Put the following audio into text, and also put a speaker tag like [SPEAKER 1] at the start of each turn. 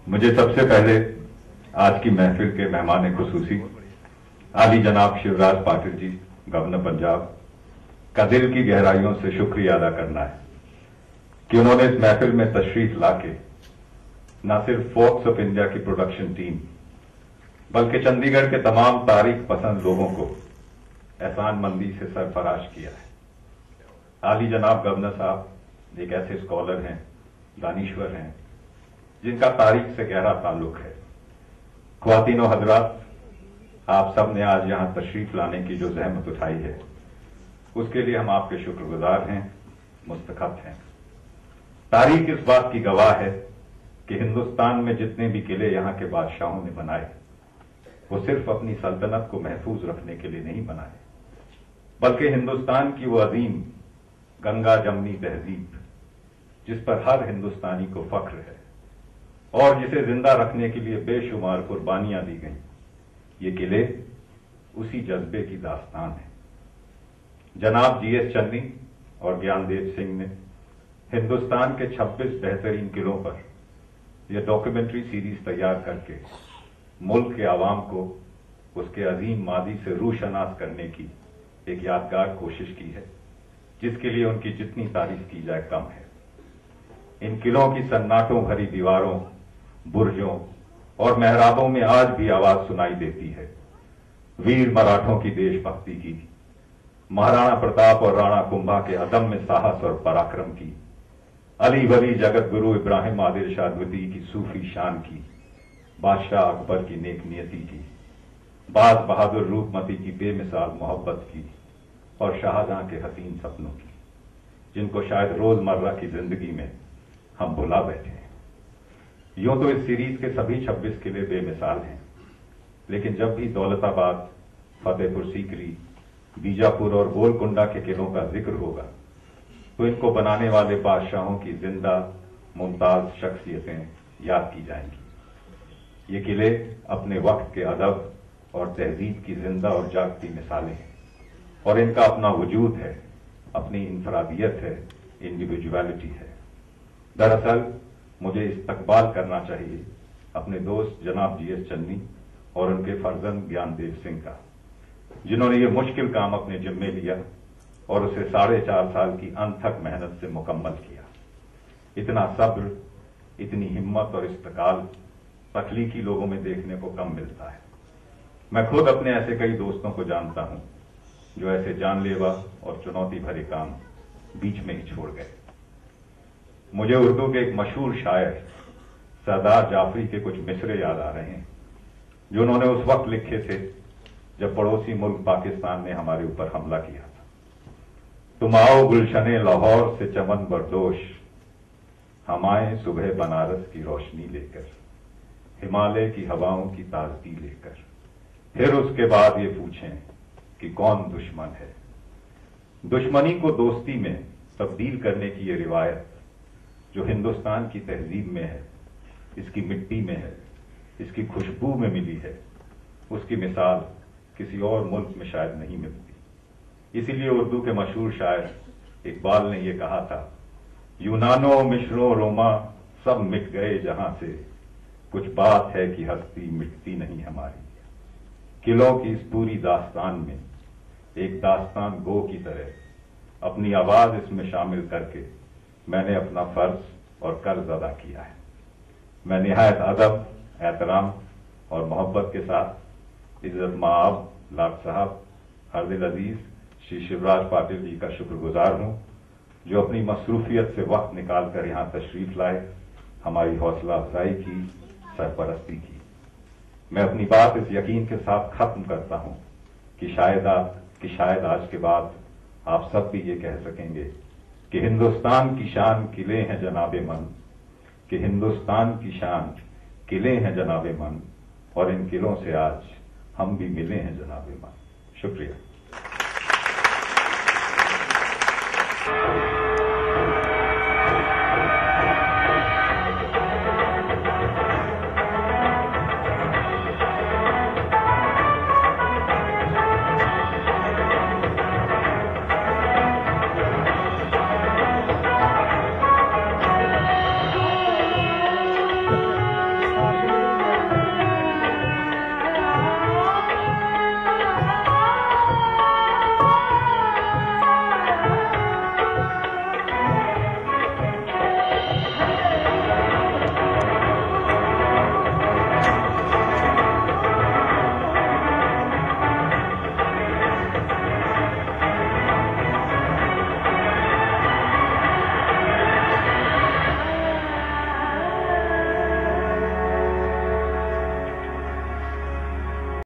[SPEAKER 1] मुझे सबसे पहले आज की महफिल के मेहमान खुसूसी आली जनाब शिवराज पाटिल जी, गवर्नर पंजाब का दिल की गहराइयों से शुक्रिया अदा करना है कि उन्होंने इस महफिल में तशरीफ लाके न सिर्फ फोक्स ऑफ इंडिया की प्रोडक्शन टीम बल्कि चंडीगढ़ के तमाम तारीख पसंद लोगों को एहसानमंदी से सरफराज किया है। आली जनाब गवर्नर साहब एक ऐसे स्कॉलर हैं, दानिश्वर हैं, जिनका तारीख से गहरा ताल्लुक है। ख्वातीन और हजरात, आप सब ने आज यहां तशरीफ लाने की जो जहमत उठाई है उसके लिए हम आपके शुक्रगुजार हैं, मुस्तखत हैं। तारीख इस बात की गवाह है कि हिंदुस्तान में जितने भी किले यहां के बादशाहों ने बनाए वो सिर्फ अपनी सल्तनत को महफूज रखने के लिए नहीं बनाए, बल्कि हिंदुस्तान की वो अजीम गंगा जमनी तहजीब जिस पर हर हिंदुस्तानी को फख्र है और जिसे जिंदा रखने के लिए बेशुमार कुर्बानियां दी गईं, ये किले उसी जज्बे की दास्तान है। जनाब जीएस चन्नी और ज्ञानदेव सिंह ने हिंदुस्तान के 26 बेहतरीन किलों पर यह डॉक्यूमेंट्री सीरीज तैयार करके मुल्क के आवाम को उसके अजीम मादी से रूशनास करने की एक यादगार कोशिश की है, जिसके लिए उनकी जितनी तारीफ की जाए कम है। इन किलों की सन्नाटों भरी दीवारों, बुर्जों और मेहराबों में आज भी आवाज सुनाई देती है वीर मराठों की देशभक्ति की, महाराणा प्रताप और राणा कुंभा के अदम्य साहस और पराक्रम की, अली वली जगत गुरु इब्राहिम आदिल शाह द्वितीय की सूफी शान की, बादशाह अकबर की नेक नियति की, बाज बहादुर रूपमती की बेमिसाल मोहब्बत की और शाहजहां के हसीन सपनों की, जिनको शायद रोजमर्रा की जिंदगी में हम भुला बैठे हैं। यूं तो इस सीरीज के सभी 26 किले बेमिसाल हैं, लेकिन जब भी दौलताबाद, फतेहपुर सीकरी, बीजापुर और गोलकुंडा के किलों का जिक्र होगा तो इनको बनाने वाले बादशाहों की जिंदा मुमताज शख्सियतें याद की जाएंगी। ये किले अपने वक्त के अदब और तहजीब की जिंदा और जागती मिसालें हैं और इनका अपना वजूद है, अपनी इंफरादियत है, इंडिविजुअलिटी है। दरअसल मुझे इस्तकबाल करना चाहिए अपने दोस्त जनाब जीएस चन्नी और उनके फर्जंद ज्ञानदेव सिंह का, जिन्होंने ये मुश्किल काम अपने जिम्मे लिया और उसे 4.5 साल की अनथक मेहनत से मुकम्मल किया। इतना सब्र, इतनी हिम्मत और इस्तकाल तख्लीकी लोगों में देखने को कम मिलता है। मैं खुद अपने ऐसे कई दोस्तों को जानता हूं जो ऐसे जानलेवा और चुनौती भरे काम बीच में ही छोड़ गए। मुझे उर्दू के एक मशहूर शायर सरदार जाफरी के कुछ मिसरे याद आ रहे हैं जो उन्होंने उस वक्त लिखे थे जब पड़ोसी मुल्क पाकिस्तान ने हमारे ऊपर हमला किया था। तुम आओ गुलशने लाहौर से चमन बरदोश, हम आए सुबह बनारस की रोशनी लेकर, हिमालय की हवाओं की ताजगी लेकर, फिर उसके बाद ये पूछें कि कौन दुश्मन है। दुश्मनी को दोस्ती में तब्दील करने की ये रिवायत जो हिंदुस्तान की तहजीब में है, इसकी मिट्टी में है, इसकी खुशबू में मिली है, उसकी मिसाल किसी और मुल्क में शायद नहीं मिलती। इसीलिए उर्दू के मशहूर शायर इकबाल ने यह कहा था, यूनानो मिश्रो रोमा सब मिट गए जहां से, कुछ बात है कि हस्ती मिटती नहीं हमारी। किलों की इस पूरी दास्तान में एक दास्तान गो की तरह अपनी आवाज इसमें शामिल करके मैंने अपना फर्ज और कर्ज अदा किया है। मैं निहायत अदब, एहतराम और मोहब्बत के साथ इज्जत माब लाट साहब हरदिल अजीज श्री शिवराज पाटिल जी का शुक्रगुजार हूं, जो अपनी मसरूफियत से वक्त निकाल कर यहां तशरीफ लाए, हमारी हौसला अफजाई की, सरपरस्ती की। मैं अपनी बात इस यकीन के साथ खत्म करता हूं कि शायद आज के बाद आप सब भी ये कह सकेंगे कि हिंदुस्तान की शान किले हैं जनाबे मन, कि हिंदुस्तान की शान किले हैं जनाबे मन, और इन किलों से आज हम भी मिले हैं जनाबे मन। शुक्रिया।